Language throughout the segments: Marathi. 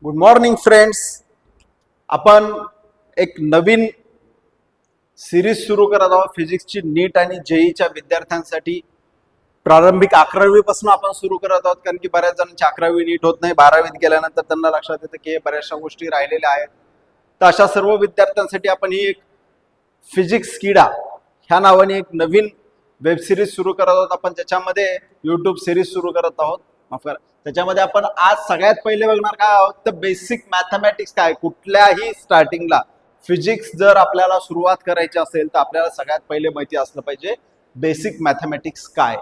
Good morning friends. आपण एक नवीन सिरीज सुरू करत आहोत फिजिक्सची नीट आणि जेईच्या विद्यार्थ्यांसाठी. प्रारंभिक 11वी पासून आपण सुरू करत आहोत, कारण की बऱ्याच जणांची 11वी नीट होत नाही. 12वीत गेल्यानंतर त्यांना लक्षात येतं की बऱ्याचशा गोष्टी राहिलेल्या आहेत. तर अशा सर्व विद्यार्थ्यांसाठी आपण ही एक फिजिक्स किडा ह्या नावाने एक नवीन वेब सिरीज सुरू करत आहोत. आपण त्याच्यामध्ये यूट्यूब सिरीज सुरू करत आहोत. माफ करा, त्याच्यामध्ये आपण आज सगळ्यात पहिले बघणार काय आहोत तर बेसिक मॅथमॅटिक्स काय. कुठल्याही स्टार्टिंगला फिजिक्स जर आपल्याला सुरुवात करायची असेल तर आपल्याला सगळ्यात पहिले माहिती असलं पाहिजे बेसिक मॅथमॅटिक्स काय.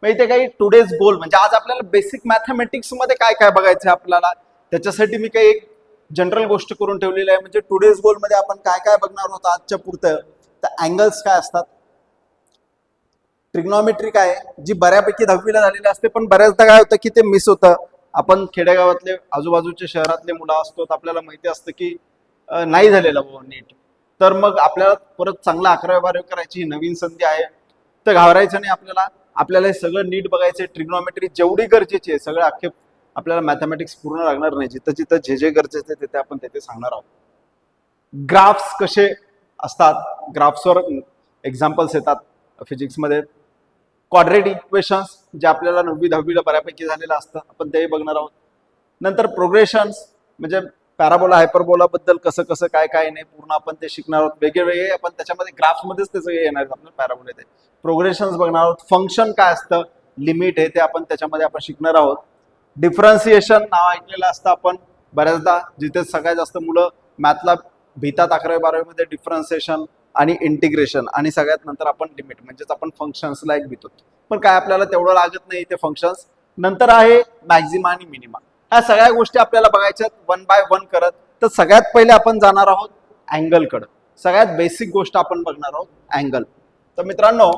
मग इथे काही टुडेज गोल म्हणजे आज आपल्याला बेसिक मॅथमॅटिक्स मध्ये काय काय बघायचं आपल्याला, त्याच्यासाठी मी काही एक जनरल गोष्ट करून ठेवलेली आहे. म्हणजे टुडेज गोल मध्ये आपण काय काय बघणार आहोत आजच्या पुरतं. तर अँगल्स काय असतात, ट्रिग्नॉमेट्री काय जी बऱ्यापैकी 10वीला झालेली असते, पण बऱ्याचदा काय होतं की ते मिस होतं. आपण खेडेगावातले आजूबाजूच्या शहरातले मुलं असतो, आपल्याला माहिती असतं की नाही झालेलं नीट. तर मग आपल्याला परत चांगला 11वी-12वी करायची नवीन संधी आहे. तर घाबरायचं नाही. आपल्याला हे सगळं नीट बघायचं. ट्रिग्नॉमेट्री जेवढी गरजेची आहे सगळं अख्खे आपल्याला मॅथमॅटिक्स पूर्ण लागणार नाही. जिथं जिथं जे गरजेचं आहे तिथे आपण तिथे सांगणार आहोत. ग्राफ्स कसे असतात, ग्राफ्सवर एक्झाम्पल्स येतात फिजिक्समध्ये. क्वाड्रेटिक इक्वेशन्स जे आपल्याला 9वी-10वीला बऱ्यापैकी झालेलं असतं, आपण तेही बघणार आहोत. नंतर प्रोग्रेशन्स म्हणजे पॅराबोला हायपरबोला बद्दल कसं कसं काय काय नाही पूर्ण आपण ते शिकणार आहोत. वेगळे आपण त्याच्यामध्ये ग्राफ्समध्येच ते सगळे येणार आहेत. आपल्याला पॅराबोला येते, प्रोग्रेशन्स बघणार आहोत. फंक्शन काय असतं, लिमिट आहे ते आपण त्याच्यामध्ये आपण शिकणार आहोत. डिफरन्सिएशन नाव ऐकलेलं असतं आपण बऱ्याचदा, जिथे सगळ्यात जास्त मुलं मॅथला भितात 11वी-12वी मध्ये. डिफरन्सिएशन आणि इंटिग्रेशन आणि सगळ्यात नंतर आपण लिमिट म्हणजेच आपण फंक्शन्सला एक भितो, पण काय आपल्याला तेवढं लागत नाही ते फंक्शन्स. नंतर आहे मॅक्झिमा आणि मिनिमा. ह्या सगळ्या गोष्टी आपल्याला बघायच्यात वन बाय वन करत. तर सगळ्यात पहिले आपण जाणार आहोत अँगलकडं. सगळ्यात बेसिक गोष्ट आपण बघणार आहोत अँगल. तर मित्रांनो,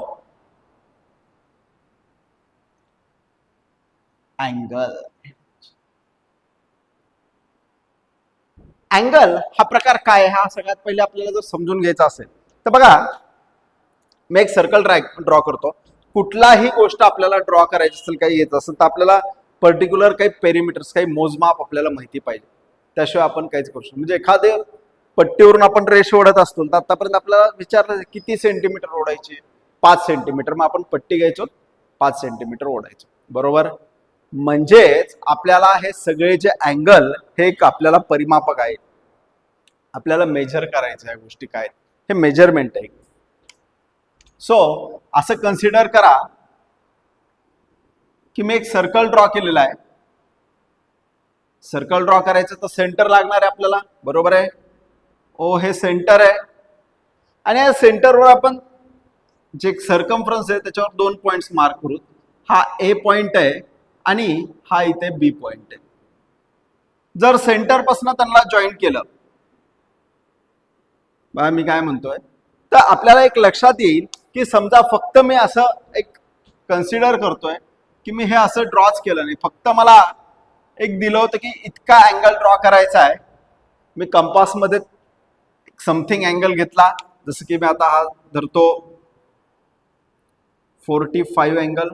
अँगल हा प्रकार काय हा सगळ्यात पहिले आपल्याला जर समजून घ्यायचा असेल तर बघा, मी एक सर्कल ड्रॉ करतो. कुठलाही गोष्ट आपल्याला ड्रॉ करायची असेल, काही येत असेल तर आपल्याला पर्टिक्युलर काही पेरिमीटर्स काही मोजमाप आपल्याला माहिती पाहिजे, त्याशिवाय आपण काहीच करू शकतो. म्हणजे एखाद्या पट्टीवरून आपण रेष ओढत असतो तर आतापर्यंत आपल्याला विचारलं किती सेंटीमीटर ओढायची, 5 सेंटीमीटर. मग आपण पट्टी घ्यायचो, 5 सेंटीमीटर ओढायचो, बरोबर. म्हणजेच आपल्याला हे सगळे जे अँगल हे एक आपल्याला परिमापक आहे, आपल्याला मेजर करायचं या गोष्टी काय, हे मेजरमेंट आहे. सो असं कन्सिडर करा की मी एक सर्कल ड्रॉ केलेला आहे. सर्कल ड्रॉ करायचं तर सेंटर लागणार आहे आपल्याला, बरोबर आहे. ओ हे सेंटर आहे आणि या सेंटरवर आपण जे सर्कम्फरन्स आहे त्याच्यावर 2 पॉइंट्स मार्क करू. हा ए पॉइंट आहे आणि हा इथे बी पॉइंट आहे. जर सेंटर पासून त्यांना जॉईन केलं, बघा मी काय म्हणतोय, तर आपल्याला एक लक्षात येईल की समजा फक्त मी असं एक कन्सिडर करतोय की मी हे असं ड्रॉच केलं नाही, फक्त मला एक दिलं होतं की इतका अँगल ड्रॉ करायचा आहे. मी कंपासमध्ये समथिंग अँगल घेतला, जसं की मी आता हा धरतो 45 अँगल,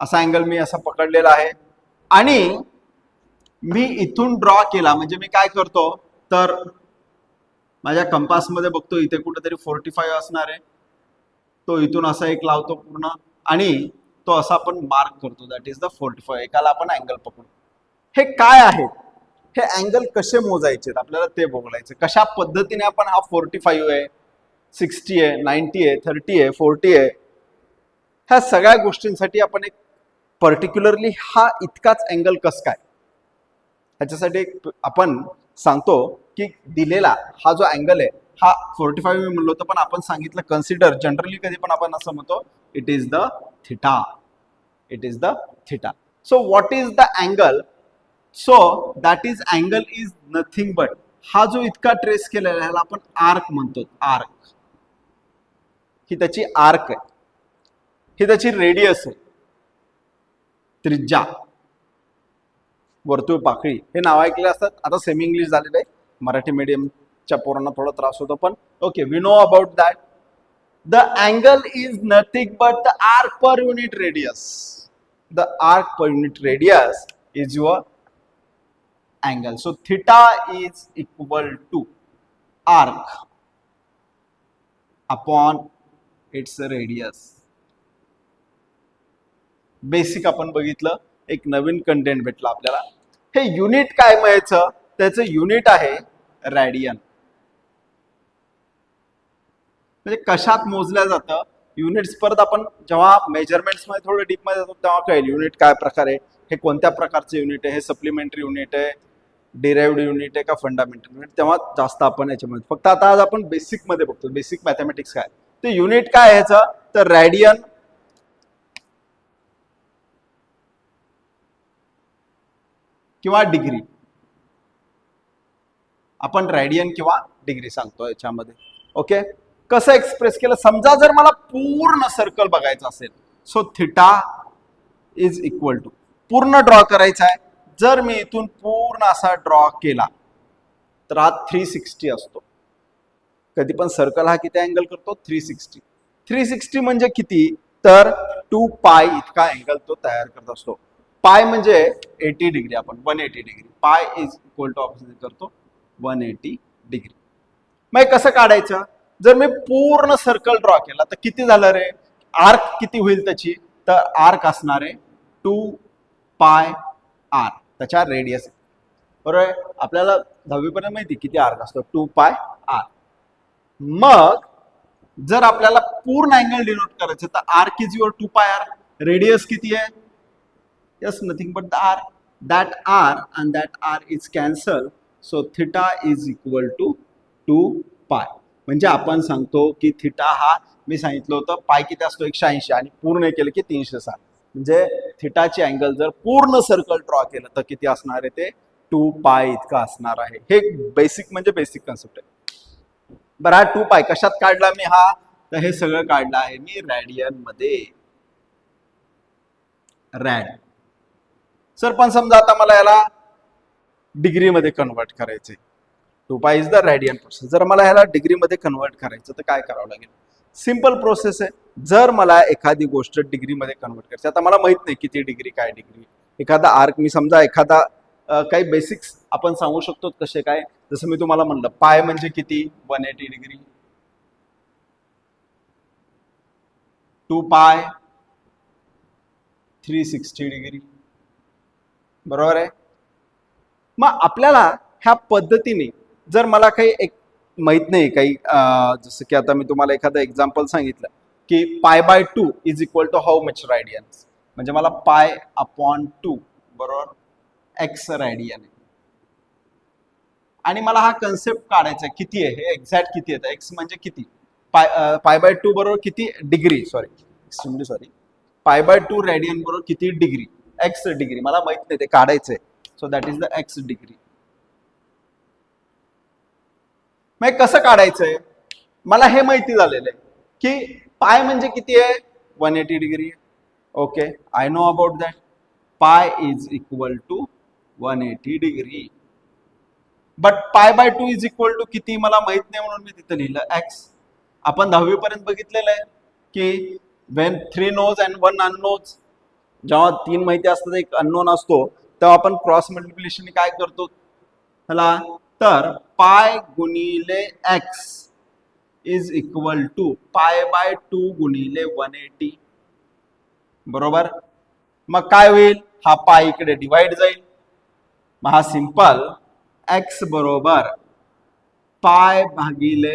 असा अँगल मी असा पकडलेला आहे. आणि मी इथून ड्रॉ केला म्हणजे मी काय करतो तर माझ्या कंपासमध्ये बघतो इथे कुठेतरी 45 असणार आहे. तो इथून असा एक लावतो पूर्ण आणि तो असा आपण मार्क करतो, दॅट इज द 45. एकाला आपण अँगल पकडू. हे काय आहे, हे अँगल कसे मोजायचे आपल्याला ते बघायचं. कशा पद्धतीने आपण हा 45 आहे, 60 आहे, 90 आहे, 30 आहे, 40 आहे, ह्या सगळ्या गोष्टींसाठी आपण एक पर्टिक्युलरली हा इतकाच अँगल कस काय, ह्याच्यासाठी आपण सांगतो की दिलेला हा जो अँगल आहे हा 45 मी म्हणलो होतं, पण आपण सांगितलं कन्सिडर जनरली कधी पण आपण असं म्हणतो it is the theta. It is the theta. So what is the angle? So that is angle is nothing but, हा जो इतका ट्रेस केलेला ह्याला आपण आर्क म्हणतो. आर्क ही त्याची आर्क आहे, ही त्याची रेडियस आहे, त्रिज्या, वर्तुळ पाकळी. हे नाव ऐकले असतात. आता सेमी इंग्लिश झालेलं आहे, मराठी मीडियमच्या पोरांना थोडा त्रास होतो, पण okay we know about that. The angle is nothing but the arc per unit radius. The arc per unit radius is your angle. So theta is equal to arc upon its radius. Basic आपण बघितलं, एक नवीन कंटेंट भेटला आपल्याला. हे युनिट काय म्हणायचं, त्याचं युनिट आहे रॅडियन. म्हणजे कशात मोजल्या जातं युनिट्स. परत आपण जेव्हा मेजरमेंट्स मध्ये थोडं डीप मध्ये जातो तेव्हा कळेल युनिट काय प्रकार आहे, हे कोणत्या प्रकारचं युनिट आहे, हे सप्लिमेंटरी युनिट आहे, डिराइव्ड युनिट आहे का फंडामेंटल युनिट, तेव्हा जास्त आपण याच्यामध्ये. फक्त आता आज आपण बेसिक मध्ये बघतो, बेसिक मॅथमॅटिक्स काय ते युनिट काय ह्याचं, तर रॅडियन किंवा डिग्री. आपण रॅडियन किंवा डिग्री सांगतो याच्यामध्ये. ओके, कसं एक्सप्रेस केलं, समजा जर मला पूर्ण सर्कल बघायचं असेल, so theta is equal to, पूर्ण ड्रॉ करायचा आहे. जर मी इथून पूर्ण असा ड्रॉ केला तर हा 360 असतो. कधी पण सर्कल हा किती अँगल करतो, 360. 360 म्हणजे किती, तर 2 पाय इतका अँगल तो तयार करत असतो. पाय म्हणजे 80 डिग्री, आपण 180 डिग्री. पाय इज इक्वल टू ऑपोजिट करतो 180 डिग्री. मग कसं काढायचं, जर मी पूर्ण सर्कल ड्रॉ केला तर किती झालं रे, आर्क किती होईल त्याची, तर आर्क असणार आहे 2 पाय आर, त्याच्या रेडियस. बरोबर आहे, आपल्याला 10वी पर्यंत माहिती किती आर्क असतो, 2 पाय आर. मग जर आपल्याला पूर्ण अँगल डिनोट करायचं तर आर्क इज युअर 2 पाय आर. रेडियस किती आहे, yes nothing but the R. That R and that R is cancel. So theta is equal to 2 pi. म्हणजे आपण सांगतो की थिटा हा, मी सांगितलं होतं पाय किती असतो 180 आणि पूर्ण केलं की 360. म्हणजे थिटाची अँगल जर पूर्ण सर्कल ड्रॉ केलं तर किती असणार आहे, ते 2 पाय इतका असणार आहे. हे बेसिक म्हणजे बेसिक कन्सेप्ट आहे. बरं, हा 2 पाय कशात काढला मी, हा तर हे सगळं काढलं आहे मी रॅडियन मध्ये. रॅड. सर पण समजा आता मला याला डिग्री मध्ये कन्वर्ट करायचंय, 2 पाय इज द रॅडियन प्रोसेस. जर मला ह्याला डिग्री मध्ये कन्वर्ट करायचं तर काय करावं लागेल, सिंपल प्रोसेस आहे. जर मला एखादी गोष्ट डिग्री मध्ये कन्वर्ट करायची, आता मला माहित नाही किती डिग्री काय डिग्री, एखादा आर्क मी समजा एखादा काही बेसिक्स आपण सांगू शकतो कसे काय. जसं मी तुम्हाला म्हणलं पाय म्हणजे किती, 180 डिग्री. 2 पाय 360 डिग्री. बरोबर आहे. मग आपल्याला ह्या पद्धतीने जर मला काही एक माहित नाही काही, जसं की आता मी तुम्हाला एखादं एक्झाम्पल सांगितलं की pi by 2 is equal to how much radians, म्हणजे मला पाय अपॉन 2 बरोबर एक्स रॅडियन आहे. आणि मला हा कन्सेप्ट काढायचा आहे किती आहे, हे एक्झॅक्ट किती येतं, एक्स म्हणजे किती, पाय बाय 2 बरोबर किती डिग्री, सॉरी पाय बाय 2 रॅडियन बरोबर किती डिग्री, एक्स डिग्री मला माहित नाही, ते काढायचंय. So that is the x degree. मग कसं काढायचंय, मला हे माहिती झालेलं आहे की पाय म्हणजे किती आहे, 180 degree. Okay, I know about that. Pi is equal to 180 degree. But pi by 2 is equal to किती मला माहित नाही, म्हणून मी तिथं लिहिलं एक्स. आपण 10वी पर्यंत बघितलेलं आहे की वेन 3 नोज अँड 1 अननोज, जेव्हा 3 माहिती असतात एक अननोन असतो, तेव्हा आपण क्रॉस मल्टिप्लिकेशन काय करतो त्याला, तर पाय गुणिले x is equal to pi by 2 गुणिले 180. बरोबर. मग काय होईल, हा पाय इकडे डिवाइड जाईल, मग हा सिंपल एक्स बरोबर पाय भागिले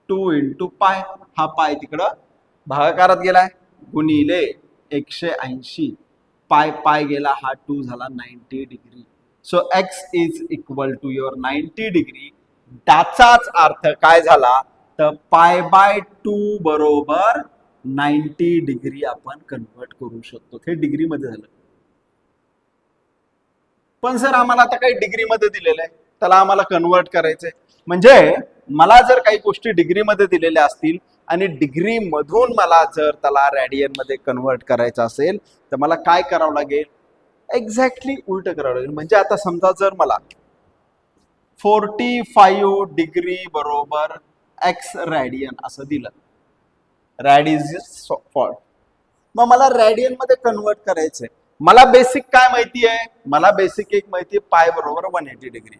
2 इंटू पाय, हा पाय तिकडं भागाकारात गेलाय, गुणिले 180, पाय पाय गेला, हा 2 झाला 90 degree. So x is equal to your 90 degree. त्याचाच अर्थ काय झाला, तर पाय बाय 2 बरोबर 90 डिग्री आपण कन्वर्ट करू शकतो. हे डिग्री मध्ये झालं. पण सर आम्हाला आता काही डिग्री मध्ये दिलेलं आहे, त्याला आम्हाला कन्वर्ट करायचंय. म्हणजे मला जर काही गोष्टी डिग्री मध्ये दिलेल्या असतील आणि डिग्री मधून मला जर त्याला रॅडियन मध्ये कन्वर्ट करायचं असेल तर मला काय करावं लागेल, एक्झॅक्टली उलट करावं लागेल. म्हणजे आता समजा जर मला 45 डिग्री बरोबर एक्स रॅडियन असं दिलं, रॅड इज फॉर, मग मला रॅडियन मध्ये कन्वर्ट करायचंय. मला बेसिक काय माहिती आहे, मला बेसिक एक माहिती आहे, पाय बरोबर 180 डिग्री.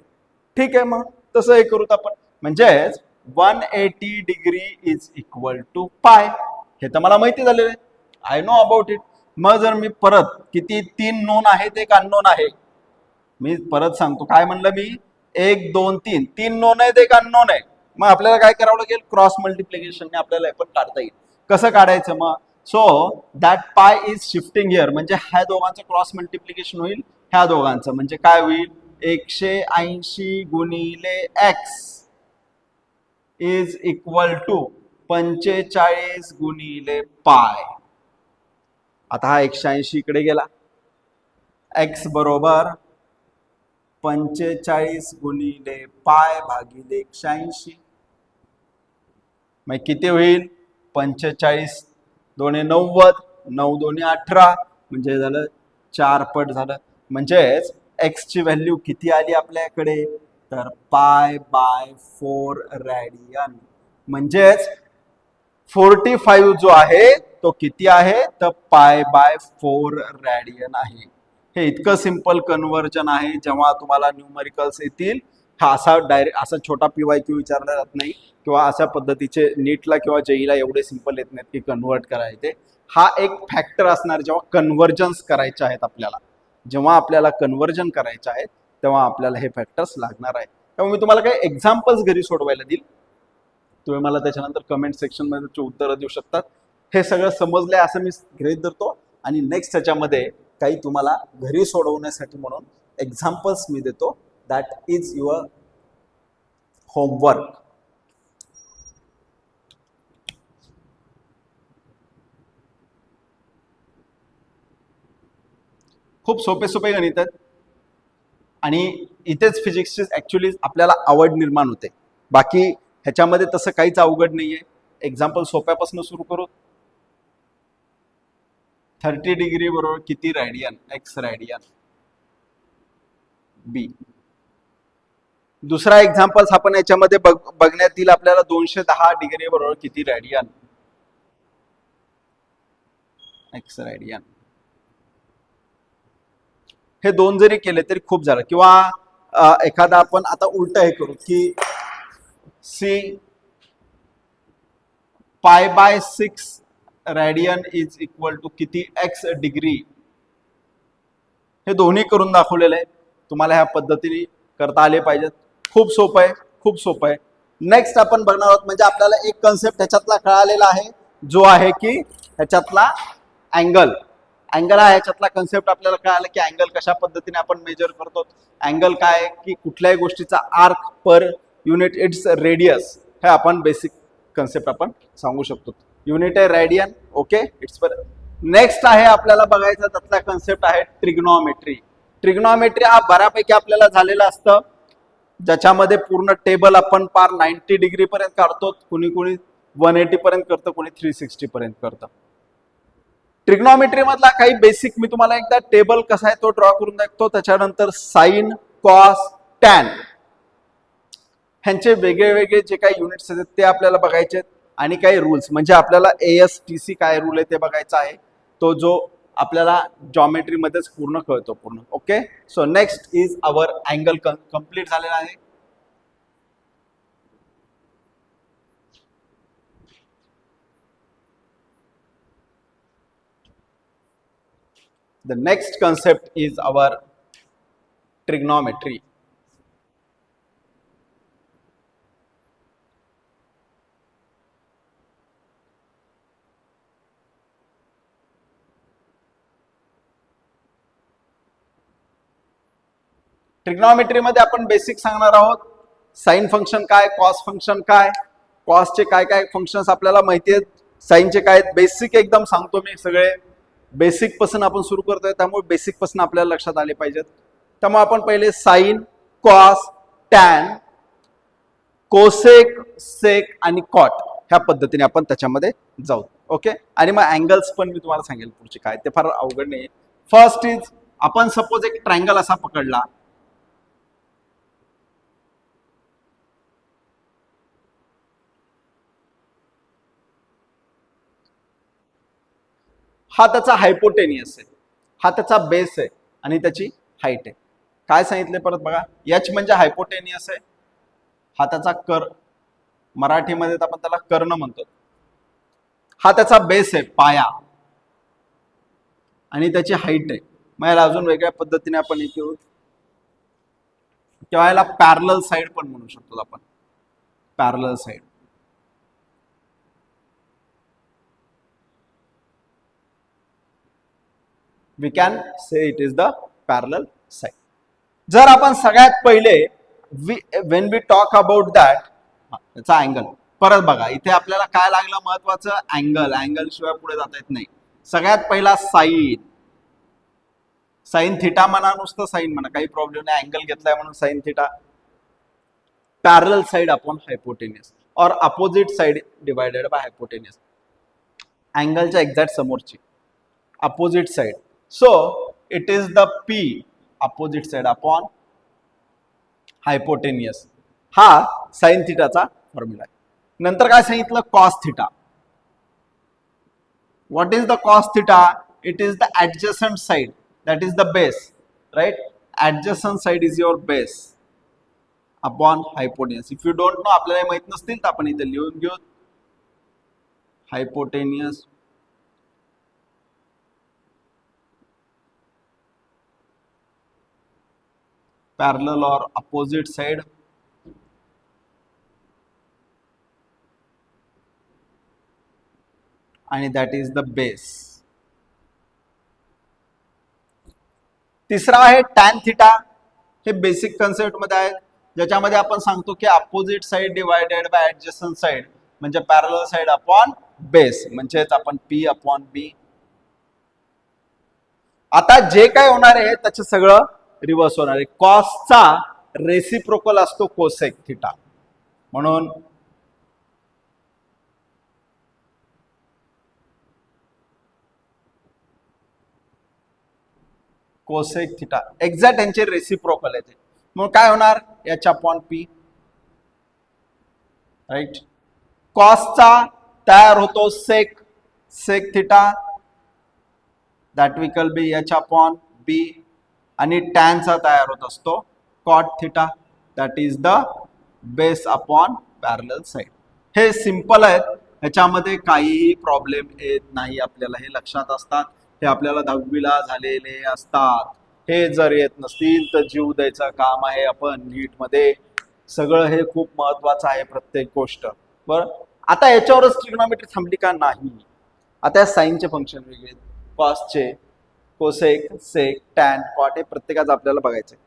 ठीक आहे, मग तसं हे करूत आपण. म्हणजेच 180 डिग्री इज इक्वल टू पाय. हे तर मला माहिती झालेलं आहे, आय नो अबाउट इट. मग जर मी परत किती 3 नोन आहेत, एक अननोन आहे. मी परत सांगतो, काय म्हणलं मी, 1 2 3 3 नोन आहेत, एक अननोन आहे. मग आपल्याला काय करावं लागेल, क्रॉस मल्टिप्लिकेशनने आपल्याला हे पण काढता येईल. कसं काढायचं मग, so that pi is shifting here, म्हणजे ह्या दोघांचं क्रॉस मल्टिप्लिकेशन होईल ह्या दोघांचं, म्हणजे काय होईल, 180 गुणिले एक्स इज इक्वल टू 45 गुणिले पाय. आता हा 180 इकडे गेला, एक्स बरोबर 45 गुणिले पाय भागिले 180. मग किती होईल, 45 दोन्ही 90, 9 दोन्ही 18, म्हणजे झालं 4 पट झालं. म्हणजेच एक्स ची व्हॅल्यू किती आली आपल्याकडे, तर पाय बाय 4 रॅडियन. म्हणजेच 45 जो आहे तो किती आहे, तर पाय बाय 4 रॅडियन आहे. हे इतकं सिंपल कन्व्हर्जन आहे. जेव्हा तुम्हाला न्यूमरिकल्स येतील, हा असा डायरेक्ट असा छोटा PYQ विचारला जात नाही, किंवा अशा पद्धतीचे नीटला किंवा जेईला एवढे सिंपल येत नाहीत की कन्वर्ट करायचे. हा एक फॅक्टर असणार जेव्हा कन्व्हर्जन्स करायचे आहेत आपल्याला. जेव्हा आपल्याला कन्व्हर्जन करायचे आहे तेव्हा आपल्याला हे फॅक्टर्स लागणार आहे. त्यामुळे मी तुम्हाला काही एक्झाम्पल्स घरी सोडवायला देईल, तुम्ही मला त्याच्यानंतर कमेंट सेक्शन मध्ये उत्तरं देऊ शकतात. हे सगळं समजलंय असं मी गृहीत धरतो, आणि नेक्स्ट त्याच्यामध्ये काही तुम्हाला घरी सोडवण्यासाठी म्हणून एक्झाम्पल्स मी देतो. That is your homework. खूप सोपे सोपे गणित आहेत, आणि इथेच फिजिक्सची ऍक्च्युली आपल्याला आवड निर्माण होते. बाकी ह्याच्यामध्ये तसं काहीच अवघड नाहीये. एक्झाम्पल सोप्यापासून सुरू करू. 30 डिग्री बरोबर किती रॅडियन, एक्स रॅडियन बी. दुसरा एक्झाम्पल्स आपण याच्यामध्ये बघण्यात येईल आपल्याला, 210 डिग्री बरोबर किती रॅडियन, एक्स रॅडियन. हे दोन जरी केले तरी खूप झालं. किंवा एखादा आपण आता उलट हे करू की see pi by 6 radian is equal to किती, एक्स डिग्री. हे दोन्ही करून दाखवलेलं आहे. तुम्हाला ह्या पद्धतीने करता आले पाहिजेत. खूप सोपं आहे, खूप सोपं आहे. नेक्स्ट आपण बघणार आहोत, म्हणजे आपल्याला एक कन्सेप्ट ह्याच्यातला कळालेला आहे, जो आहे की ह्याच्यातला अँगल. अँगल हा ह्याच्यातला कन्सेप्ट आपल्याला कळाला की अँगल कशा पद्धतीने आपण मेजर करतो. अँगल काय, की कुठल्याही गोष्टीचा arc per unit its radius, हे आपण बेसिक कन्सेप्ट आपण सांगू शकतो. युनिट आहे radian, okay, it's per. Next आहे आपल्याला बघायचा त्यातला कन्सेप्ट आहे ट्रिग्नॉमेट्री. ट्रिग्नॉमेट्री हा बऱ्यापैकी आपल्याला झालेला असतं, ज्याच्यामध्ये पूर्ण टेबल आपण पार 90 डिग्री पर्यंत काढतो, कुणी कुणी 180 पर्यंत करतं, कुणी 360 पर्यंत करतं. ट्रिग्नॉमेट्री मधला काही बेसिक मी तुम्हाला एकदा टेबल कसा आहे तो ड्रॉ करून दाखवतो. त्याच्यानंतर साइन, कॉस, टॅन ह्यांचे वेगळे वेगळे जे काही युनिट्स आहेत ते आपल्याला बघायचे आहेत, आणि काही रूल्स, म्हणजे आपल्याला ASTC काय रूल आहे ते बघायचा आहे, तो जो आपल्याला जॉमेट्री मध्येच पूर्ण कळतो पूर्ण. Okay, so next is our angle complete झालेला आहे. The next concept is our trigonometry. Trigonometry मध्ये आपण बेसिक सांगणार आहोत. साइन फंक्शन काय, कॉस फंक्शन काय, कॉसचे काय काय फंक्शन्स आपल्याला माहिती आहेत, साइनचे काय, बेसिक एकदम सांगतो मी. सगळे बेसिक पासून आपण सुरू करतोय, त्यामुळे बेसिक पासून आपल्याला लक्षात आले पाहिजेत. त्यामुळे आपण पहिले साइन, कॉस, टॅन, कोसेक, सेक आणि कॉट ह्या पद्धतीने आपण त्याच्यामध्ये जाऊ. ओके, आणि मग अँगल्स पण मी तुम्हाला सांगेल पुढचे काय, ते फार अवघड नाही. फर्स्ट इज, आपण सपोज एक ट्रायंगल असा पकडला, हा त्याचा हायपोटेनियस आहे. हा त्याचा बेस आहे आणि त्याची हाईट आहे. काय सांगितले परत बघा, एच म्हणजे हायपोटेनियस आहे, हा त्याचा कर, मराठीमध्ये आपण त्याला कर्ण म्हणतो. हा त्याचा बेस आहे, पाया, आणि त्याची हाईट आहे. मग याला अजून वेगळ्या पद्धतीने आपण एक घेऊ, किंवा याला पॅरलल साइड पण म्हणू शकतो आपण, parallel side. We can say it is the parallel side. जर आपण सगळ्यात पहिले when we talk about that, याचा अँगल परत बघा, इथे आपल्याला काय लागलं महत्वाचं, अँगल. अँगल शिवाय पुढे जाता येत नाही. सगळ्यात पहिला साईन, साईन थिटा म्हणा, नुसतं साईन म्हणा, काही प्रॉब्लेम नाही, अँगल घेतलाय म्हणून sine theta. Parallel side upon hypotenuse और opposite side divided by hypotenuse, अँगलच्या एक्झॅक्ट समोरची opposite side. So it is the P opposite side upon hypotenuse. हा साइन थिटाचा फॉर्म्युला आहे. नंतर काय सांगितलं, cos theta. What is the cos theta? It is the adjacent side, that is the base, right? Adjacent side is your base upon hypotenuse. If you don't know, आपल्याला माहित नसतील तर आपण इथे लिहून घेऊ, hypotenuse parallel or opposite side आणि that is the base. तिसरा आहे tan थिटा. हे बेसिक कन्सेप्ट मध्ये आहे, ज्याच्यामध्ये आपण सांगतो की opposite side divided bye adjacent side म्हणजे पॅरलल साइड अपॉन बेस, म्हणजेच आपण P अपॉन B. आता जे काय होणार आहे त्याचं सगळं रिव्हर्स होणार आहे. कॉसचा रेसिप्रोकल असतो कोसेक थिटा, म्हणून कोसेक थिटा एक्झॅक्ट यांचे रेसिप्रोकल आहे. मग काय होणार, एच अपॉन पी, राईट? कॉसचा तयार होतो sec, sec theta, that will be H upon B, आणि टॅनचा तयार होत असतो cot theta, that is the base upon parallel side. हे सिंपल आहेत, ह्याच्यामध्ये काहीही प्रॉब्लेम येत नाही. आपल्याला हे लक्षात असतात, हे आपल्याला 10वीला झालेले असतात. हे जर येत नसतील तर जीव द्यायचं काम आहे आपण नीट मध्ये. सगळं हे खूप महत्वाचं आहे, प्रत्येक गोष्ट. बरं, आता याच्यावरच ट्रिग्नॉमेट्री थांबली का? नाही. आता या साईनचे फंक्शन वेगळे, कॉसचे, कोसेक, सेक, टॅन, कॉट, हे प्रत्येकाचं आपल्याला बघायचं आहे.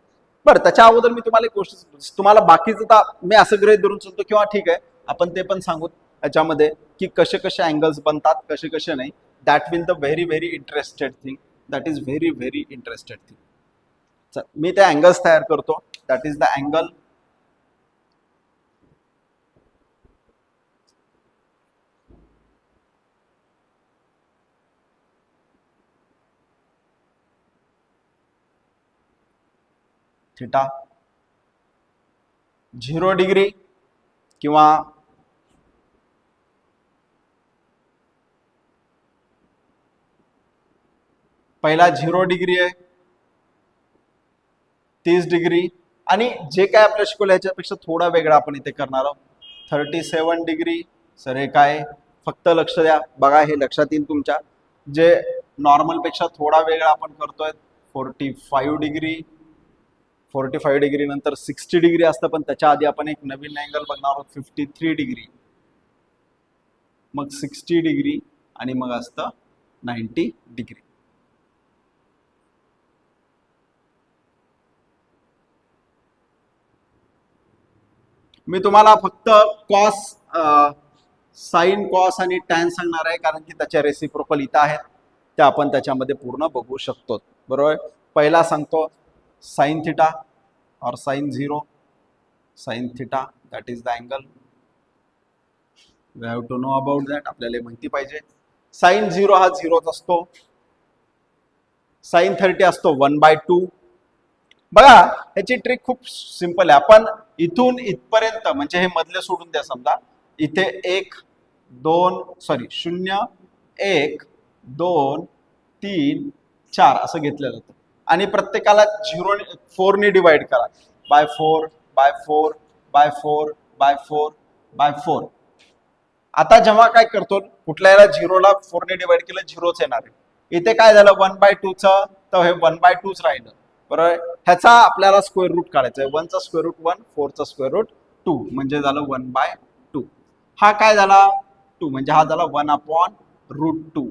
बरं, त्याच्या अगोदर मी तुम्हाला एक गोष्ट, तुम्हाला बाकीचं तर मी असं गृहीत धरून चालतो किंवा ठीक आहे, आपण ते पण सांगू याच्यामध्ये की कसे कसे अँगल्स बनतात, कसे कसे नाही. That will the very very interested thing, that is very very interested thing. चल, मी ते अँगल्स तयार करतो. That is the angle theta 0 degree किंवा पहिला 0 डिग्री आहे, 30 डिग्री, आणि जे काय आपल्याला शिकवलं याच्यापेक्षा थोडा वेगळा आपण इथे करणार आहोत, 37 डिग्री. सर हे काय, फक्त लक्ष द्या, बघा हे लक्षात येईल तुमच्या. जे नॉर्मल पेक्षा थोडा वेगळा आपण करतोय, 45 डिग्री. 45 डिग्री नंतर 60 डिग्री असतं, पण त्याच्या आधी आपण एक नवीन अँगल बघणार आहोत, 53 डिग्री, मग 60 डिग्री, आणि मग असतं 90 डिग्री. मी तुम्हाला फक्त कॉस, साइन, कॉस आणि टॅन सांगणार आहे, कारण की त्याच्या रेसिप्रोकल इथं आहेत, ते आपण त्याच्यामध्ये पूर्ण बघू शकतो. बरोबर, पहिला सांगतो साइन थिटा और sine 0, sine theta that is the angle. We have to know about that, आपल्याला माहिती पाहिजे. साइन 0 हा 0च असतो, साइन 30 असतो 1/2. बघा, याची ट्रिक खूप सिंपल आहे. आपण इथून इथपर्यंत, म्हणजे हे मधले सोडून द्या, समजा इथे 1 2 0 1 2 3 4 असं घेतलं जातं आणि प्रत्येकाला 4 ने डिवाइड करा by 4 by 4 by 4 by 4 by 4. आता जेव्हा काय करतो कुठल्याला 0ला 4 ने डिवाइड केलं 0च येणार आहे. इथे काय झालं 1/2चं तर हे 1/2च राहिलं बरोबर. ह्याचा आपल्याला स्क्वेअर रूट काढायचा आहे. 1चा स्क्वेअर रूट 1, 4चा स्क्वेअर रूट 2 म्हणजे झालं 1/2. हा काय झाला 2 म्हणजे हा झाला 1/√2.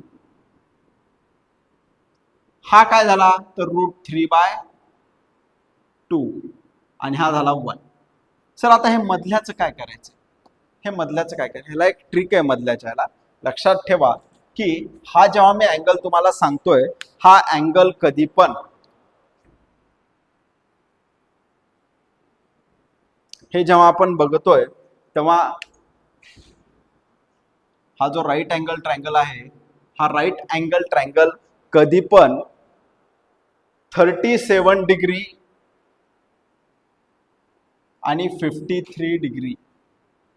हा काय झाला तर √3/2 आणि हा झाला 1. सर आता हे मधल्याचं काय करायचं. हे मधल्याचं काय करायचं ह्याला एक ट्रिक आहे मधल्याच्या ह्याला लक्षात ठेवा की हा जेव्हा मी अँगल तुम्हाला सांगतोय हा अँगल कधी पण हे जेव्हा आपण बघतोय तेव्हा हा जो राईट अँगल ट्रायंगल आहे हा राईट अँगल ट्रायंगल कधी पण 37 डिग्री आणि 53 डिग्री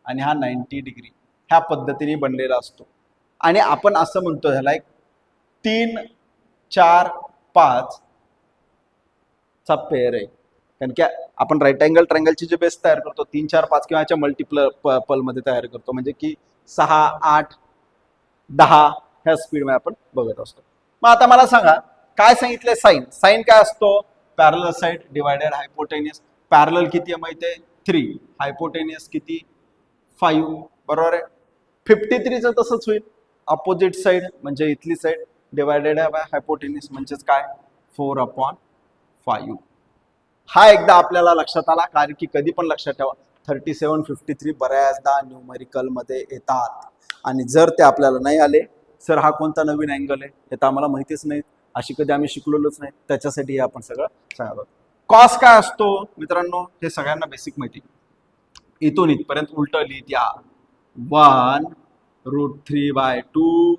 आणि हा 90 डिग्री ह्या पद्धतीने बनलेला असतो. आणि आपण असं म्हणतो ह्याला एक 3, 4, 5 चा पेअर आहे कारण की आपण राईट अँगल ट्रायंगलची जे बेस तयार करतो 3, 4, 5 किंवा ह्याच्या मल्टिपल मध्ये तयार करतो म्हणजे की 6, 8, 10 ह्या स्पीडमध्ये आपण बघत असतो. मग आता मला सांगा काय सांगितलंय साइन. साइन काय असतो parallel side divided hypotenuse. Parallel किती आहे माहिती आहे 3, हायपोटेनियस किती 5 बरोबर आहे. 53चं तसंच होईल अपोजिट साइड म्हणजे इथली साइड डिवायडेड बाय हायपोटेनियस म्हणजेच काय 4/5. हा एकदा आपल्याला लक्षात आला कारण की कधी पण लक्षात ठेवा 37, 53 बऱ्याचदा न्यूमेरिकल मध्ये येतात आणि जर ते आपल्याला नाही आले सर हा कोणता नवीन अँगल आहे हे तर आम्हाला माहितीच नाही अशी कधी आम्ही शिकलेलोच नाही त्याच्यासाठी हे आपण सगळं सांगतो. कॉस काय असतो मित्रांनो हे सगळ्यांना बेसिक माहिती. इथून इथपर्यंत उलट लिहित या 1√3/2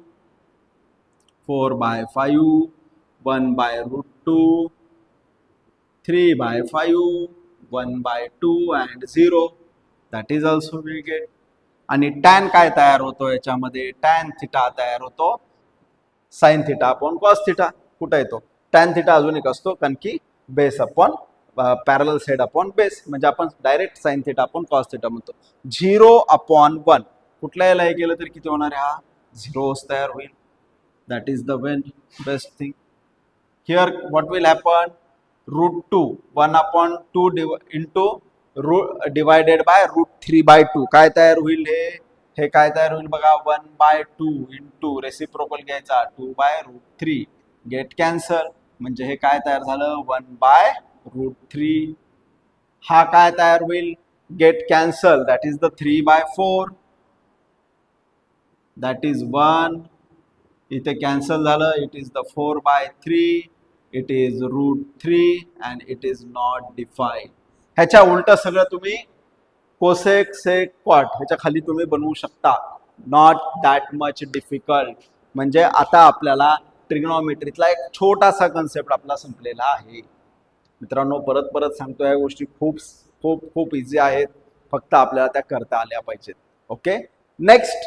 4/5 1/√2 3/5 1/2 and 0 that is also we get. आणि टॅन काय तयार होतो याच्यामध्ये टॅन थिटा तयार होतो sine theta upon cos theta. कुठं येतो टॅन थिटा अजून एक असतो कारण की base upon parallel side upon base म्हणजे आपण direct sine theta upon cos theta म्हणतो. 0/1 कुठल्या याला हे केलं तरी किती होणार आहे हा 0 तयार होईल. That is the best thing. Here what will happen √2 1/2 into divided by √3/2 काय तयार होईल हे काय तयार होईल बघा 1/2 इंटू रेसिप्रोकल घ्यायचा 2/√3 गेट कॅन्सल म्हणजे हे काय तयार झालं 1/√3. हा काय तयार होईल get cancel that is the 3/4 that is 1 इथे कॅन्सल झालं it is the 4/3 it is √3 and it is not defined. ह्याच्या उलट सगळं तुम्ही कोसेक सेक कॉट ह्याच्या खाली तुम्ही बनवू शकता. Not that much difficult. म्हणजे आता आपल्याला ट्रिग्नॉमेट्रीतला एक छोटासा कन्सेप्ट आपला संपलेला आहे. मित्रांनो परत परत सांगतो या गोष्टी खूप खूप खूप इझी आहेत फक्त आपल्याला त्या करता आल्या पाहिजेत. ओके नेक्स्ट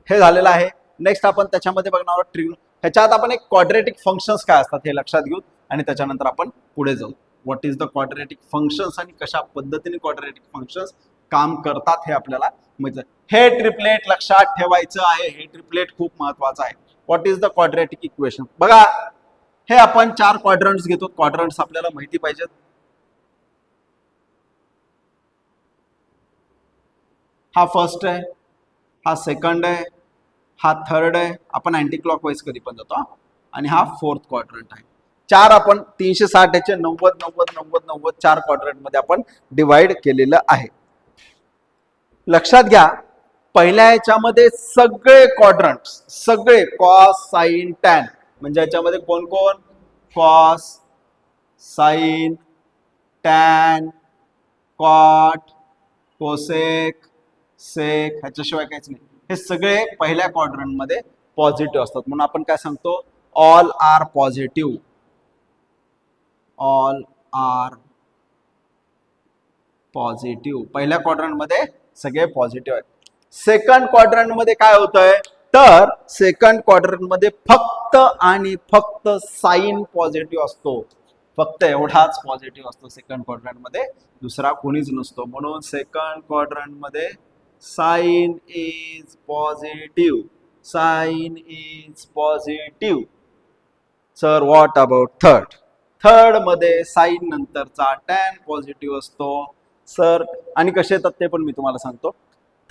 हे झालेलं आहे. नेक्स्ट आपण त्याच्यामध्ये बघणार आहोत ह्याच्यात आपण एक क्वाड्रेटिक फंक्शन्स काय असतात हे लक्षात घेऊ आणि त्याच्यानंतर आपण पुढे जाऊ. What is the quadratic functions आणि कशा पद्धतीने क्वाड्रेटिक फंक्शन्स काम करतात हे आपल्याला माहिती आहे. हे ट्रिपलेट लक्षात ठेवायचं आहे. हे ट्रिपलेट खूप महत्वाचं आहे. What is the quadratic equation बघा हे आपण 4 क्वाड्रंट्स घेतो. क्वाड्रंट्स आपल्याला माहिती पाहिजेत. हा फर्स्ट आहे हा सेकंड आहे हा थर्ड आहे आपण अँटी क्लॉकवाईज कधी पण जातो आणि हा फोर्थ क्वाड्रंट आहे. 4 आपण 360 याचे 90 90 90 90 4 क्वाड्रंट मध्ये आपण डिवाइड केलेलं आहे. लक्षात घ्या पहिल्या याच्यामध्ये सगळे क्वाड्रंट सगळे कॉस साइन टॅन म्हणजे याच्यामध्ये कोण कोण cos sine tan cot cosec sec ह्याच्याशिवाय काहीच नाही. हे सगळे पहिल्या क्वाड्रंट मध्ये पॉझिटिव्ह असतात म्हणून आपण काय सांगतो all are positive. All are positive पहिल्या क्वाड्रंट मध्ये सगळे पॉझिटिव्ह आहेत. सेकंड क्वाड्रंट मध्ये काय होतंय तर सेकंड क्वाड्रंट मध्ये फक्त आणि फक्त साइन पॉझिटिव्ह असतो. फक्त एवढाच पॉझिटिव्ह असतो सेकंड क्वाड्रंट मध्ये, दुसरा कोणीच नसतो. म्हणून सेकंड क्वाड्रंट मध्ये sine is positive. Sine is positive. Sir what about third? Third मध्ये साइन नंतरचा टॅन पॉझिटिव्ह असतो. सर आणि कसे येतात ते पण मी तुम्हाला सांगतो.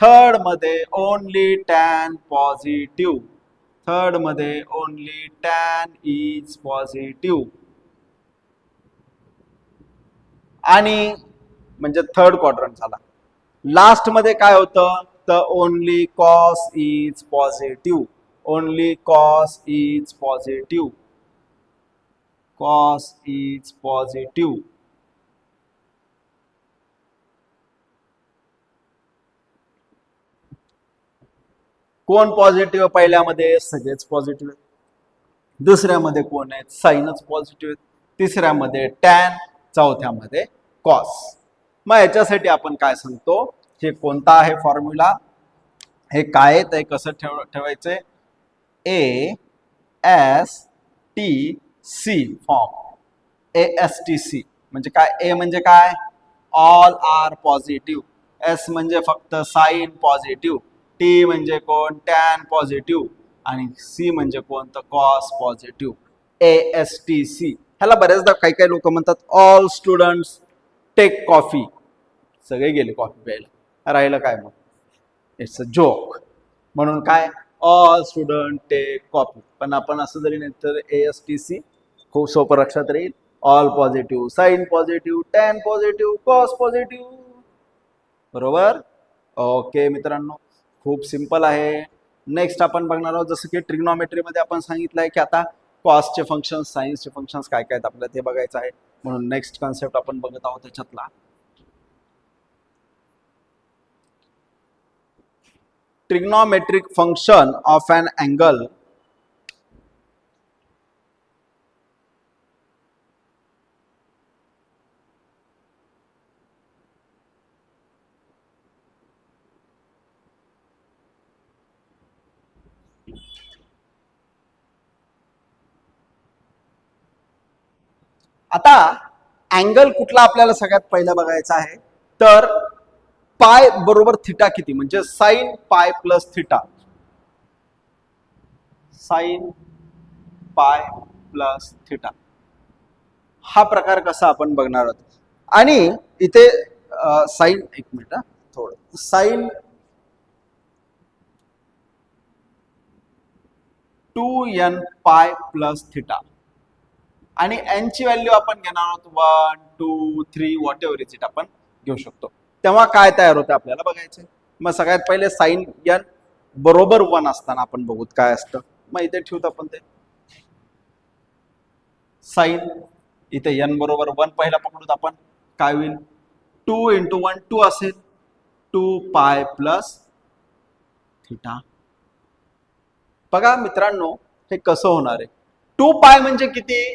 थर्ड मध्ये ओनली टॅन पॉझिटिव्ह. थर्ड मध्ये ओनली टॅन इज पॉझिटिव्ह. आणि म्हणजे थर्ड क्वाड्रंट झाला. लास्ट मध्ये काय होतं तर only cos is positive. Only cos is positive. Cos is positive. कोण पॉझिटिव्ह? पहिल्यामध्ये सगळेच पॉझिटिव्ह. दुसऱ्यामध्ये कोण आहेत? साइनच पॉझिटिव्ह. तिसऱ्यामध्ये टॅन. चौथ्यामध्ये कॉस. मग याच्यासाठी आपण काय सांगतो, हे कोणता आहे फॉर्म्युला, हे काय आहे, ते कसं ठेवायचंय? ASTC form. ASTC म्हणजे काय? ए म्हणजे काय? All are positive. एस म्हणजे फक्त साइन पॉझिटिव्ह. टी म्हणजे कोण? Tan positive. आणि सी म्हणजे कोण? तर कॉस पॉझिटिव्ह. ASTC. ह्याला बऱ्याचदा काही काही लोक म्हणतात ऑल स्टुडंट्स टेक कॉफी. सगळे गेले कॉफी प्यायला, राहिलं काय मग? It's a joke. म्हणून काय? All student take coffee. पण आपण असं जरी नाही तर ASTC खूप सोपं लक्षात राहील. All positive, sine positive, tan positive, cos positive. बरोबर? ओके मित्रांनो, खूप सिंपल आहे. नेक्स्ट आपण बघणार आहोत जसं की ट्रिग्नॉमेट्रीमध्ये आपण सांगितलंय की आता कॉसचे फंक्शन्स, सायन्सचे फंक्शन्स काय काय आहेत आपल्याला ते बघायचं आहे. म्हणून नेक्स्ट कॉन्सेप्ट आपण बघत आहोत त्याच्यातला trigonometric function of an angle आता अँगल कुठला आपल्याला सगळ्यात पहिला बघायचा आहे तर पाय बरोबर थिटा किती म्हणजे साइन पाय प्लस थिटा. साइन पाय प्लस थिटा हा प्रकार कसा आपण बघणार आहोत. आणि इथे साइन, एक मिनिट थोडं, साइन 2n पाय प्लस थिटा आणि एन ची व्हॅल्यू आपण घेणार आहोत 1 2 3 व्हॉट एव्हर इज इट आपण घेऊ शकतो. तेव्हा काय तयार होतं आपल्याला बघायचं. मग सगळ्यात पहिले साइन n बरोबर 1 असताना आपण बघूत काय असतं. मग इथे ठेवतो आपण ते साइन, इथे n बरोबर 1 पहिला पकडूत आपण. काय होईल? 2 इंटू 1 2 असेल. 2 पाय प्लस थिटा. बघा मित्रांनो हे कसं होणार आहे. 2 पाय म्हणजे किती?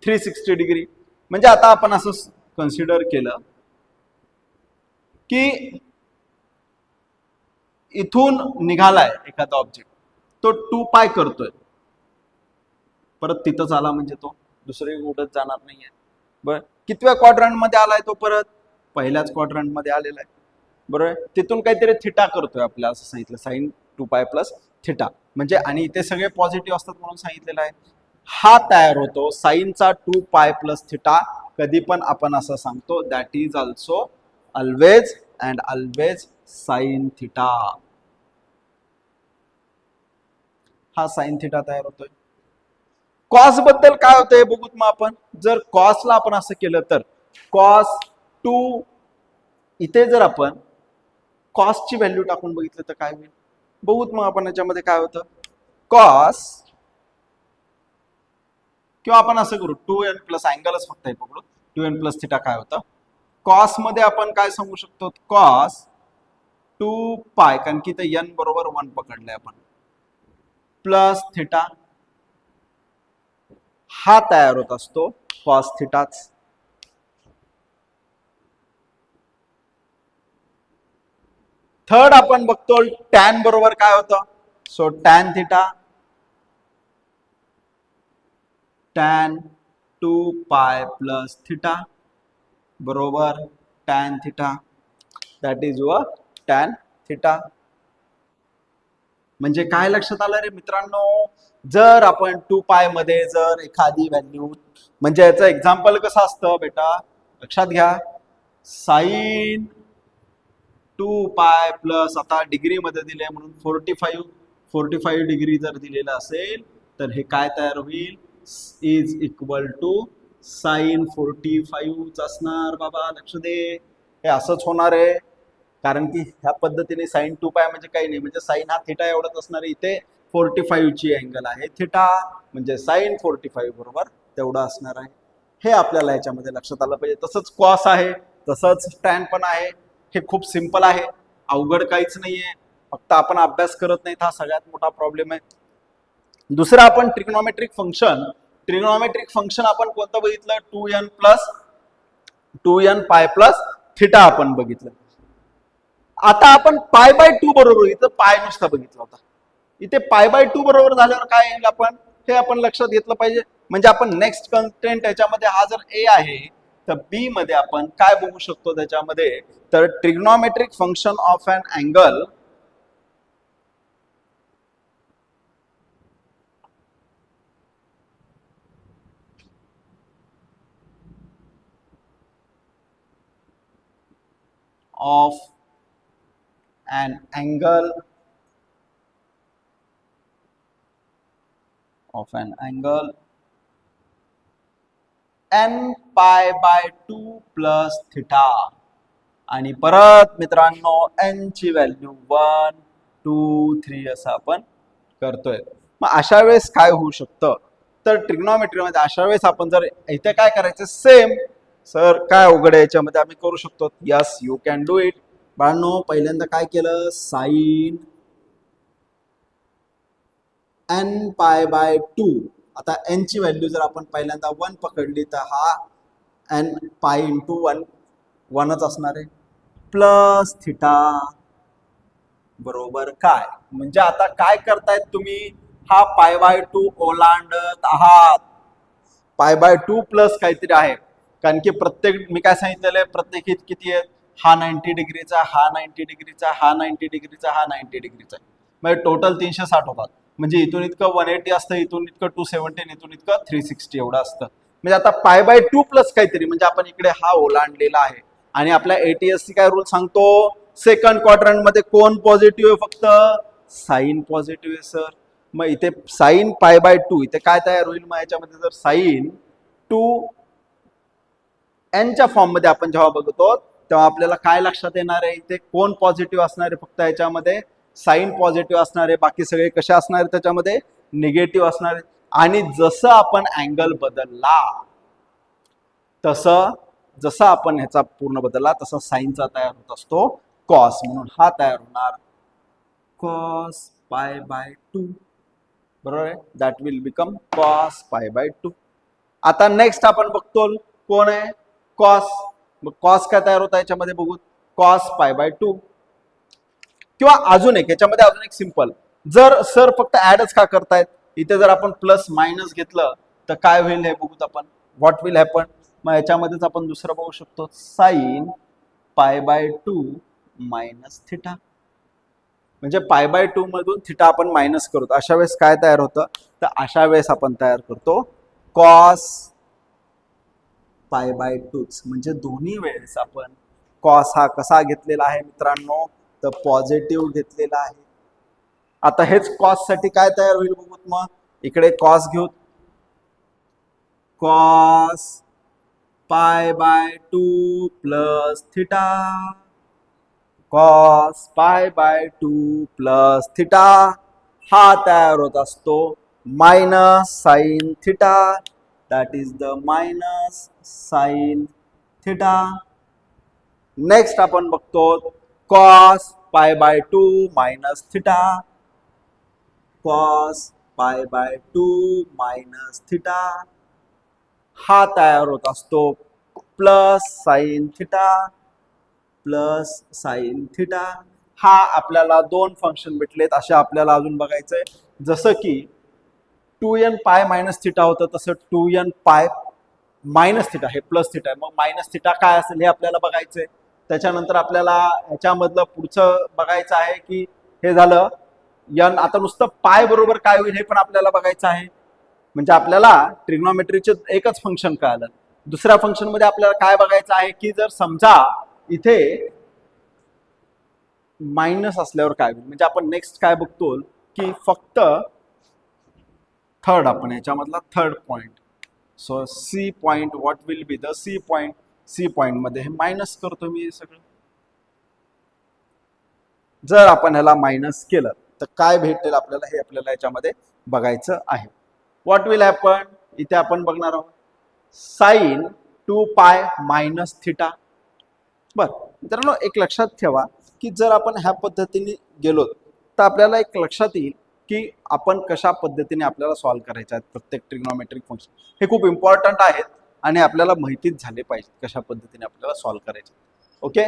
360 डिग्री. म्हणजे आता आपण असं कन्सिडर केलं की इथून निघालाय एखादा ऑब्जेक्ट, तो 2 पाय करतोय, परत तिथंच आला म्हणजे तो दुसरे कुठंच जाणार नाहीये. बरं, कितव्या क्वाड्रंट मध्ये आलाय तो? परत पहिल्याच क्वाड्रंट मध्ये आलेला आहे. बरोबर, तिथून काहीतरी थिटा करतोय आपल्याला असं सांगितलं, साइन 2 पाय प्लस थिटा. म्हणजे आणि इथे सगळे पॉझिटिव्ह असतात म्हणून सांगितलेलं आहे. हा तयार होतो साइनचा 2 पाय प्लस थिटा. कधी पण आपण असं सांगतो that is also always and always sine theta. हा साइन थिटा तयार होतोय. कॉस बद्दल काय होतंय बघूत मग आपण. जर कॉसला आपण असं केलं तर कॉस 2, इथे जर आपण कॉसची व्हॅल्यू टाकून बघितलं तर काय होईल बघूत मग आपण. याच्यामध्ये काय होतं कॉस, किंवा आपण असं करू 2n प्लस अँगलच फक्त आहे पकडू, 2n प्लस थिटा काय होतं. कॉस मध्ये आपण काय सांगू शकतो? कॉस 2 पाय, कारण की इथे n बरोबर 1 पकडलंय आपण, प्लस थिटा. हा तयार होत असतो कॉस थिटाच. थर्ड आपण बघतो टॅन बरोबर काय होतं? So tan theta tan 2 pi plus theta बरोबर tan theta, that is your tan theta. म्हणजे काय लक्षात आलं रे मित्रांनो, जर आपण 2 पाय मध्ये जर एखादी व्हॅल्यू, म्हणजे याचं एक्झाम्पल कसं असतं बेटा लक्षात घ्या, साइन 2 पाय प्लस आता डिग्री मध्ये दिले म्हणून 45 डिग्री जर दिलेलं असेल तर हे काय तयार होईल, इज इक्वल टू साइन 45 असणार. बाबा लक्ष दे, हे असंच होणार आहे, कारण की ह्या पद्धतीने साइन 2 पाय म्हणजे काही नाही, म्हणजे साइन हा थिटा एवढंच असणार आहे. इथे 45 ची अँगल आहे थिटा, म्हणजे साइन 45 बरोबर तेवढं असणार आहे. हे आपल्याला याच्यामध्ये लक्षात आलं पाहिजे. तसंच कॉस आहे, तसंच टॅन पण आहे. हे खूप सिंपल आहे, अवघड काहीच नाहीये, फक्त आपण अभ्यास करत नाहीत, हा सगळ्यात मोठा प्रॉब्लेम आहे. दुसरं आपण ट्रिग्नोमेट्रिक फंक्शन आपण कोणतं बघितलं, 2n पाय प्लस थिटा आपण बघितलं. आता आपण पाय बाय 2 बरोबर इथं पाय नुसता बघितला होता, इथे पाय बाय 2 बरोबर झाल्यावर काय येईल आपण हे आपण लक्षात घेतलं पाहिजे. म्हणजे आपण नेक्स्ट कंटेंट याच्यामध्ये हा जर ए आहे तर बी मध्ये आपण काय बघू शकतो त्याच्यामध्ये, तर trigonometric function of an angle of an angle n pi by 2 plus theta, आणि परत मित्रांनो n ची व्हॅल्यू 1 2 3 असं आपण करतोय. मग अशा वेळेस काय होऊ शकतं, तर ट्रिग्नोमेट्रीमध्ये अशा वेळेस आपण जर इथे काय करायचं, सेम सर काय अवघड आहे याच्यामध्ये आम्ही करू शकतो, yes you can do it. बाळांनो पहिल्यांदा काय केलं, साइन n पाय बाय 2, आता n ची व्हॅल्यू जर आपण पहिल्यांदा 1 पकडली तर हा n पाय इंटू 1 1च असणार आहे, प्लस थिटा बरोबर काय, म्हणजे आता काय करतायत तुम्ही, हा पाय बाय 2 ओलांडत आहात, पाय बाय 2 प्लस काहीतरी आहे, कारण की प्रत्येक मी काय सांगितलेलं आहे, प्रत्येक हित किती आहे, हा 90 डिग्रीचा, हा 90 डिग्रीचा, हा 90 डिग्रीचा, हा 90 डिग्रीचा, म्हणजे टोटल 360 होतात. म्हणजे इथून इतकं 180 असतं, इथून इतकं 270, इथून इतकं 360 एवढं असतं. म्हणजे आता पाय बाय 2 प्लस काहीतरी, म्हणजे आपण इकडे हा ओलांडलेला आहे. आणि आपल्या एटीएससी काय रूल सांगतो, सेकंड क्वाड्रंट मध्ये कोण पॉझिटिव्ह आहे, फक्त साइन पॉझिटिव्ह आहे सर. मग इथे साइन पाय बाय 2 इथे काय तयार होईल, मग याच्यामध्ये जर साइन 2 एनच्या फॉर्म मध्ये आपण जेव्हा बघतो तेव्हा आपल्याला काय लक्षात येणार आहे, इथे कोण पॉझिटिव्ह असणार आहे, फक्त याच्यामध्ये साइन पॉझिटिव्ह असणार आहे, बाकी सगळे कसे असणार आहे त्याच्यामध्ये निगेटिव्ह असणार आहे. आणि जसं आपण अँगल बदलला तसं, जसं आपण ह्याचा पूर्ण बदलला तसं साइनचा तयार होत असतो कॉस, म्हणून हा तयार होणार कॉस पाय बाय 2 बरोबर आहे, that will become cos pi by 2. आता नेक्स्ट आपण बघतो कोण आहे, कॉस. मग कॉस काय तयार होता याच्यामध्ये बघू, कॉस पाय बाय 2, किंवा अजून एक याच्यामध्ये अजून एक सिंपल, जर सर फक्त ऍडच का करतायत, इथे जर आपण प्लस मायनस घेतलं तर काय होईल हे बघूत आपण, व्हॉट विल हॅपन. मग याच्यामध्येच आपण दुसरं बघू शकतो, साइन पाय बाय 2 मायनस थिटा, म्हणजे पाय बाय 2 मधून थिटा आपण मायनस करतो, अशा वेळेस काय तयार होतं, तर अशा वेळेस आपण तयार करतो कॉस पाय बाय 2, म्हणजे दोन्ही वेळेस आपण कॉस हा कसा घेतलेला आहे मित्रांनो, तर पॉझिटिव्ह घेतलेला आहे. आता हेच कॉस साठी काय तयार होईल बघूत, मग इकडे कॉस घेऊ, cos pi by 2 plus theta, cos pi by 2 plus theta, हा तयार होत असतो minus sign theta, that is the minus sine theta. Next आपण बघतो cos pi by 2 minus theta, cos pi by 2 minus theta, हा तयार होत असतो plus sine theta plus sine theta, हा आपल्याला दोन फंक्शन भेटलेत असे आपल्याला अजून बघायचंय. जसं की 2n पाय मायनस थिटा होतं तसं 2n पाय मायनस थिटा हे प्लस थिटा आहे. मग मायनस थिटा काय असेल हे आपल्याला बघायचंय. त्याच्यानंतर आपल्याला ह्याच्यामधलं पुढचं बघायचं आहे की हे झालं यन. आता नुसतं पाय बरोबर काय होईल हे पण आपल्याला बघायचं आहे. म्हणजे आपल्याला ट्रिग्नोमेट्रीचे एकच फंक्शन कळालं. दुसऱ्या फंक्शन मध्ये आपल्याला काय बघायचं आहे की जर समजा इथे मायनस असल्यावर काय होईल. म्हणजे आपण नेक्स्ट काय बघतो की फक्त थर्ड आपण याच्यामधला third point. So C point what will be the C point. C point मध्ये हे मायनस करतो मी सगळं. जर आपण ह्याला मायनस केलं तर काय भेटेल आपल्याला हे आपल्याला याच्यामध्ये बघायचं आहे. व्हॉट विल हॅपन इथे आपण बघणार आहोत साइन 2 पाय मायनस थिटा. बर मित्रांनो एक लक्षात ठेवा की जर आपण ह्या पद्धतीने गेलो तर आपल्याला एक लक्षात येईल की आपण कशा पद्धतीने आपल्याला सॉल्व्ह करायचे आहेत प्रत्येक ट्रिग्नोमेट्रिक फंक्शन. हे खूप इम्पॉर्टंट आहेत आणि आपल्याला माहितीच झाले पाहिजे कशा पद्धतीने आपल्याला सॉल्व्ह करायचे. ओके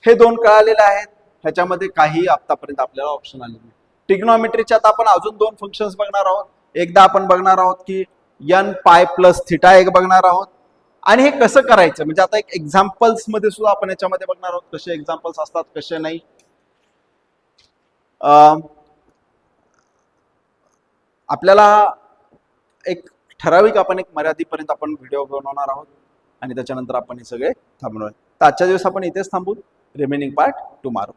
हे दोन कळालेले आहेत. ह्याच्यामध्ये काही आतापर्यंत आपल्याला ऑप्शन आले नाही. ट्रिग्नोमेट्रीच्या आता आपण अजून दोन फंक्शन्स बघणार आहोत. एकदा आपण बघणार आहोत की n पाय प्लस थिटा एक बघणार आहोत आणि हे कसं करायचं म्हणजे आता एक एक्झाम्पल्स मध्ये सुद्धा आपण याच्यामध्ये बघणार आहोत कसे एक्झाम्पल्स असतात कसे नाही. आपल्याला एक ठराविक आपण एक मर्यादेपर्यंत आपण व्हिडिओ बनवणार आहोत आणि त्याच्यानंतर आपण हे सगळे थांबणार. तर आजच्या दिवस आपण इथेच थांबू. Remaining part tomorrow.